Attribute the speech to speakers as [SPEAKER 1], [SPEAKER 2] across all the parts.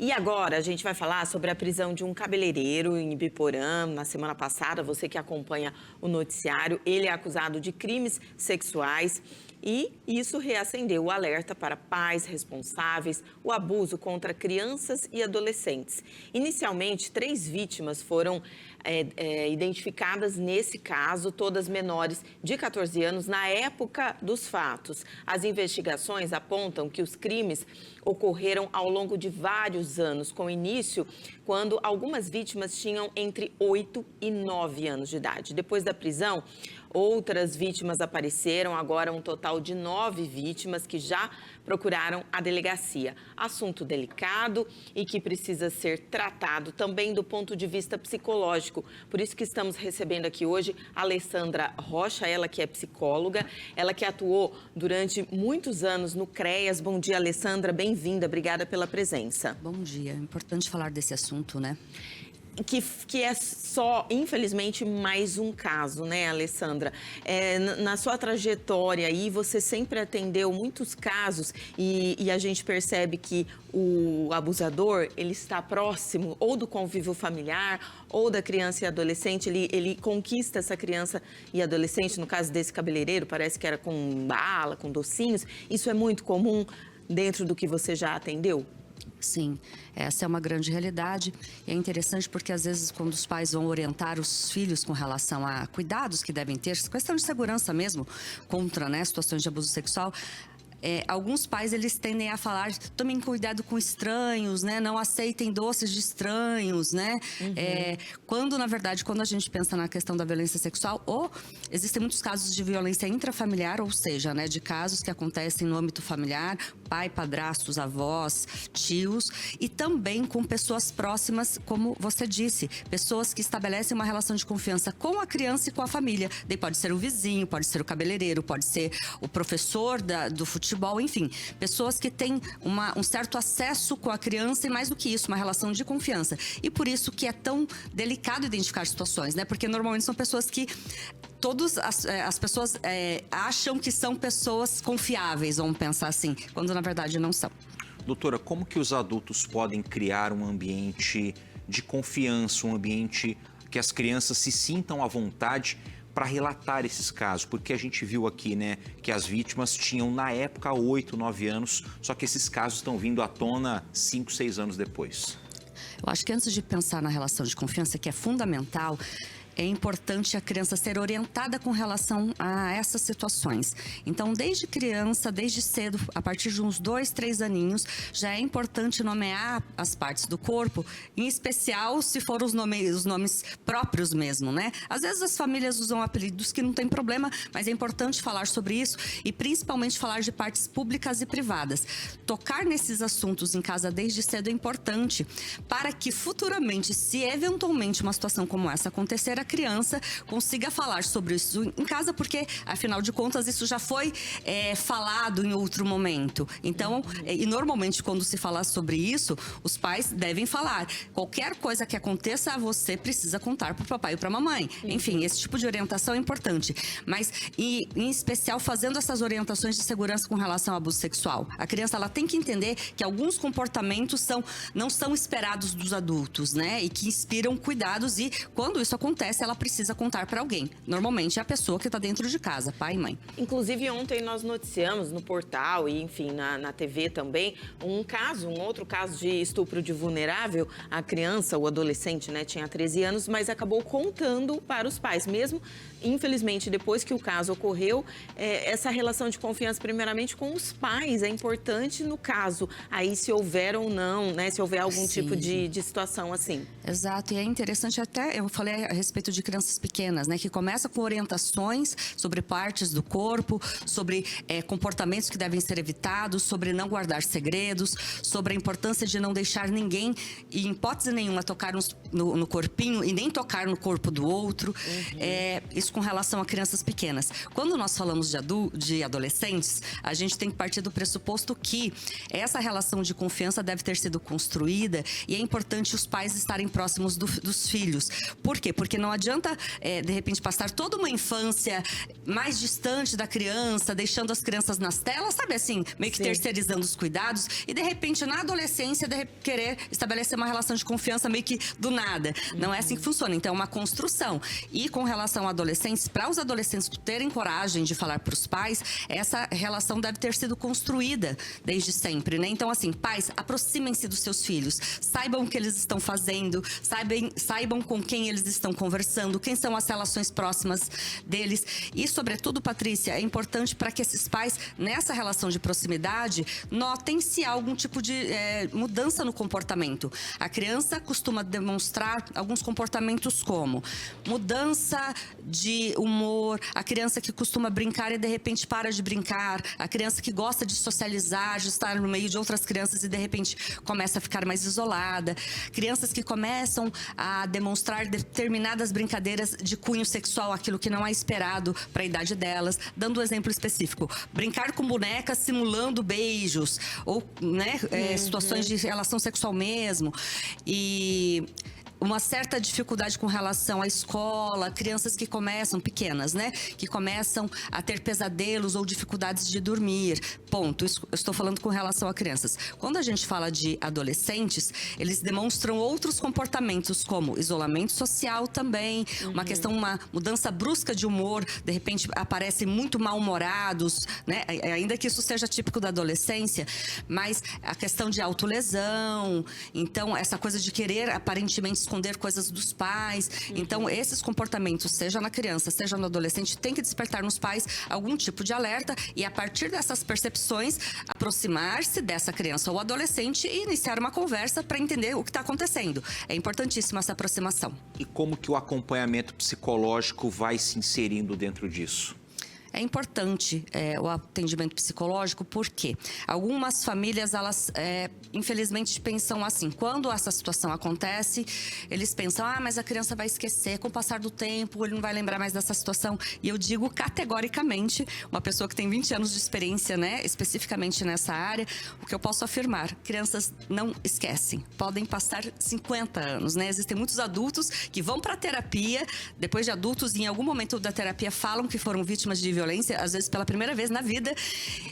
[SPEAKER 1] E agora a gente vai falar sobre a prisão de um cabeleireiro em Ibiporã. Na semana passada, você que acompanha o noticiário, ele é acusado de crimes sexuais. E isso reacendeu o alerta para pais responsáveis, o abuso contra crianças e adolescentes. Inicialmente, 3 vítimas foram identificadas nesse caso, todas menores de 14 anos, na época dos fatos. As investigações apontam que os crimes ocorreram ao longo de vários anos, com início quando algumas vítimas tinham entre 8 e 9 anos de idade. Depois da prisão, outras vítimas apareceram, agora um total de 9 vítimas que já procuraram a delegacia. Assunto delicado e que precisa ser tratado também do ponto de vista psicológico. Por isso que estamos recebendo aqui hoje a Alessandra Rocha, ela que é psicóloga, ela que atuou durante muitos anos no CREAS. Bom dia, Alessandra, bem-vinda, obrigada pela presença.
[SPEAKER 2] Bom dia, é importante falar desse assunto, né?
[SPEAKER 1] Que é só, infelizmente, mais um caso, né, Alessandra? Na sua trajetória aí, você sempre atendeu muitos casos e a gente percebe que o abusador, ele está próximo ou do convívio familiar ou da criança e adolescente, ele conquista essa criança e adolescente, no caso desse cabeleireiro, parece que era com bala, com docinhos. Isso é muito comum dentro do que você já atendeu?
[SPEAKER 2] Sim, essa é uma grande realidade. E é interessante porque, às vezes, quando os pais vão orientar os filhos com relação a cuidados que devem ter, questão de segurança mesmo, contra, né, situações de abuso sexual, alguns pais, eles tendem a falar, tomem cuidado com estranhos, né? Não aceitem doces de estranhos, né? Quando, na verdade, quando a gente pensa na questão da violência sexual, existem muitos casos de violência intrafamiliar, ou seja, né, de casos que acontecem no âmbito familiar, pai, padrastos, avós, tios, e também com pessoas próximas, como você disse, pessoas que estabelecem uma relação de confiança com a criança e com a família. Daí pode ser o vizinho, pode ser o cabeleireiro, pode ser o professor do futebol, enfim, pessoas que têm um certo acesso com a criança e, mais do que isso, uma relação de confiança. E por isso que é tão delicado identificar situações, né? Porque normalmente são pessoas que todas as pessoas acham que são pessoas confiáveis, vamos pensar assim, quando na verdade não são.
[SPEAKER 3] Doutora, como que os adultos podem criar um ambiente de confiança, um ambiente que as crianças se sintam à vontade para relatar esses casos? Porque a gente viu aqui, né, que as vítimas tinham na época 8, 9 anos, só que esses casos estão vindo à tona 5, 6 anos depois.
[SPEAKER 2] Eu acho que antes de pensar na relação de confiança, que é fundamental, é importante a criança ser orientada com relação a essas situações. Então, desde criança, desde cedo, a partir de uns 2, 3 aninhos, já é importante nomear as partes do corpo, em especial se for os nomes próprios mesmo, né? Às vezes as famílias usam apelidos que não tem problema, mas é importante falar sobre isso e principalmente falar de partes públicas e privadas. Tocar nesses assuntos em casa desde cedo é importante para que futuramente, se eventualmente uma situação como essa acontecer, a criança consiga falar sobre isso em casa, porque, afinal de contas, isso já foi falado em outro momento. Então, e normalmente, quando se fala sobre isso, os pais devem falar. Qualquer coisa que aconteça, você precisa contar para o papai e para a mamãe. Enfim, esse tipo de orientação é importante. Mas, em especial, fazendo essas orientações de segurança com relação ao abuso sexual. A criança, ela tem que entender que alguns comportamentos não são esperados dos adultos, né? E que inspiram cuidados e, quando isso acontece, ela precisa contar para alguém. Normalmente é a pessoa que está dentro de casa, pai e mãe.
[SPEAKER 1] Inclusive, ontem nós noticiamos no portal e, enfim, na TV também, um outro caso de estupro de vulnerável. A criança, o adolescente, né, tinha 13 anos, mas acabou contando para os pais. Mesmo, infelizmente, depois que o caso ocorreu, essa relação de confiança, primeiramente, com os pais é importante no caso. Aí, se houver ou não, né, se houver algum tipo de situação assim.
[SPEAKER 2] Exato, e é interessante até, eu falei a respeito de crianças pequenas, né, que começa com orientações sobre partes do corpo, sobre comportamentos que devem ser evitados, sobre não guardar segredos, sobre a importância de não deixar ninguém, em hipótese nenhuma, tocar no corpinho e nem tocar no corpo do outro. Isso com relação a crianças pequenas. Quando nós falamos de adolescentes, a gente tem que partir do pressuposto que essa relação de confiança deve ter sido construída e é importante os pais estarem próximos dos filhos. Por quê? Porque não adianta, de repente, passar toda uma infância mais distante da criança, deixando as crianças nas telas, sabe assim, meio que terceirizando os cuidados, e de repente, na adolescência, querer estabelecer uma relação de confiança meio que do nada. Não é assim que funciona. Então, é uma construção. E com relação a adolescentes, para os adolescentes terem coragem de falar para os pais, essa relação deve ter sido construída desde sempre, né? Então, assim, pais, aproximem-se dos seus filhos, saibam o que eles estão fazendo, saibam com quem eles estão conversando, quem são as relações próximas deles. E, sobretudo, Patrícia, é importante para que esses pais, nessa relação de proximidade, notem se há algum tipo de mudança no comportamento. A criança costuma demonstrar alguns comportamentos como mudança de humor, a criança que costuma brincar e de repente para de brincar, a criança que gosta de socializar, de estar no meio de outras crianças e de repente começa a ficar mais isolada, crianças que começam a demonstrar determinadas brincadeiras de cunho sexual, aquilo que não é esperado para a idade delas. Dando um exemplo específico, brincar com bonecas simulando beijos ou, né, situações de relação sexual mesmo. E uma certa dificuldade com relação à escola, crianças que começam, pequenas, né? Que começam a ter pesadelos ou dificuldades de dormir. Ponto. Isso, eu estou falando com relação a crianças. Quando a gente fala de adolescentes, eles demonstram outros comportamentos, como isolamento social também, uma mudança brusca de humor, de repente aparecem muito mal-humorados, né? Ainda que isso seja típico da adolescência, mas a questão de autolesão, então essa coisa de querer aparentemente esconder coisas dos pais. Então, esses comportamentos, seja na criança, seja no adolescente, tem que despertar nos pais algum tipo de alerta e, a partir dessas percepções, aproximar-se dessa criança ou adolescente e iniciar uma conversa para entender o que está acontecendo. É importantíssima essa aproximação.
[SPEAKER 3] E como que o acompanhamento psicológico vai se inserindo dentro disso?
[SPEAKER 2] É importante o atendimento psicológico porque algumas famílias, elas infelizmente pensam assim, quando essa situação acontece, eles pensam, mas a criança vai esquecer, com o passar do tempo, ele não vai lembrar mais dessa situação. E eu digo categoricamente, uma pessoa que tem 20 anos de experiência, né, especificamente nessa área, o que eu posso afirmar, crianças não esquecem. Podem passar 50 anos, né? Existem muitos adultos que vão para a terapia, depois de adultos, e em algum momento da terapia falam que foram vítimas de violência, às vezes pela primeira vez na vida,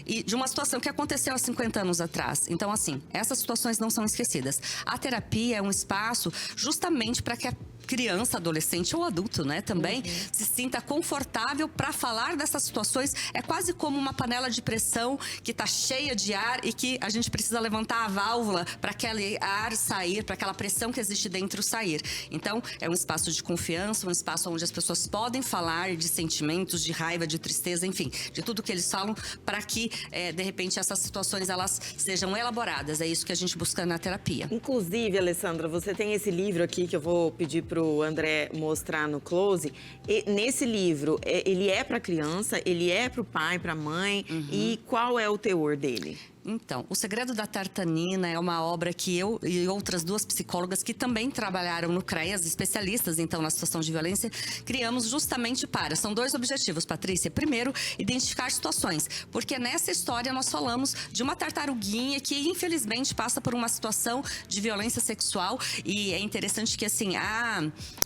[SPEAKER 2] e de uma situação que aconteceu há 50 anos atrás. Então, assim, essas situações não são esquecidas. A terapia é um espaço justamente para que a criança, adolescente ou adulto, né, também se sinta confortável para falar dessas situações. É quase como uma panela de pressão que está cheia de ar e que a gente precisa levantar a válvula para aquele ar sair, para aquela pressão que existe dentro sair. Então, é um espaço de confiança, um espaço onde as pessoas podem falar de sentimentos, de raiva, de tristeza, enfim, de tudo que eles falam, para que, de repente, essas situações elas sejam elaboradas. É isso que a gente busca na terapia.
[SPEAKER 1] Inclusive, Alessandra, você tem esse livro aqui que eu vou pedir para o André mostrar no close. E nesse livro, ele é para criança, ele é para o pai, para a mãe. E qual é o teor dele?
[SPEAKER 2] Então, O Segredo da Tartanina é uma obra que eu e outras duas psicólogas que também trabalharam no CREAS, especialistas, então, na situação de violência, criamos justamente para. São dois objetivos, Patrícia. Primeiro, identificar situações, porque nessa história nós falamos de uma tartaruguinha que, infelizmente, passa por uma situação de violência sexual e é interessante que, assim,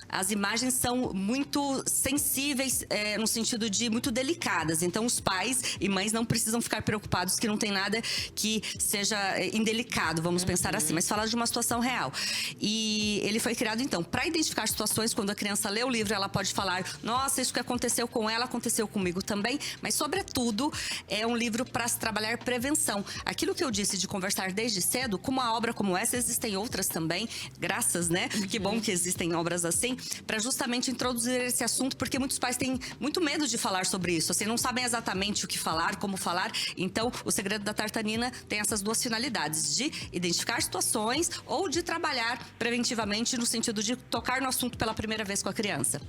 [SPEAKER 2] as imagens são muito sensíveis, no sentido de muito delicadas. Então, os pais e mães não precisam ficar preocupados que não tem nada que seja indelicado, vamos pensar assim, mas falar de uma situação real. E ele foi criado, então, para identificar situações. Quando a criança lê o livro, ela pode falar, nossa, isso que aconteceu com ela, aconteceu comigo também, mas, sobretudo, é um livro para se trabalhar prevenção. Aquilo que eu disse de conversar desde cedo, com uma obra como essa, existem outras também, graças, né? Que bom que existem obras assim, para justamente introduzir esse assunto, porque muitos pais têm muito medo de falar sobre isso, assim, não sabem exatamente o que falar, como falar. Então, O Segredo da Tartanina tem essas duas finalidades, de identificar situações ou de trabalhar preventivamente no sentido de tocar no assunto pela primeira vez com a criança.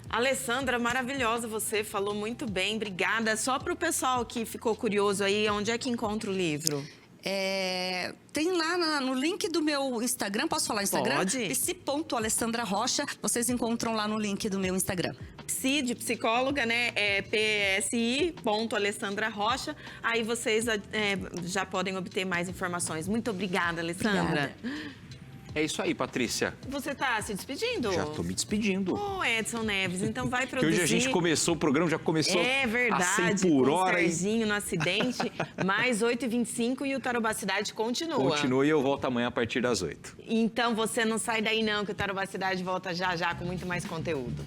[SPEAKER 1] Alessandra, maravilhosa, você falou muito bem, obrigada. Só para o pessoal que ficou curioso aí, onde é que encontra o livro?
[SPEAKER 2] Tem lá no link do meu Instagram, posso falar Instagram?
[SPEAKER 1] Pode.
[SPEAKER 2] psi.alessandrarocha, vocês encontram lá no link do meu Instagram.
[SPEAKER 1] Psi, de psicóloga, né? É psi.alessandrarocha. Aí vocês já podem obter mais informações. Muito obrigada, Alessandra.
[SPEAKER 2] Obrigada.
[SPEAKER 3] É isso aí, Patrícia.
[SPEAKER 1] Você tá se despedindo?
[SPEAKER 3] Já tô me despedindo.
[SPEAKER 1] Ô, Edson Neves, então vai
[SPEAKER 3] Porque
[SPEAKER 1] produzir...
[SPEAKER 3] hoje a gente começou o programa, já começou
[SPEAKER 1] É verdade,
[SPEAKER 3] a 100 por
[SPEAKER 1] com
[SPEAKER 3] hora.
[SPEAKER 1] o Serginho no acidente, mais 8h25 e o Tarobá Cidade continua.
[SPEAKER 3] Continua e eu volto amanhã a partir das 8.
[SPEAKER 1] Então você não sai daí não, que o Tarobá Cidade volta já já com muito mais conteúdo.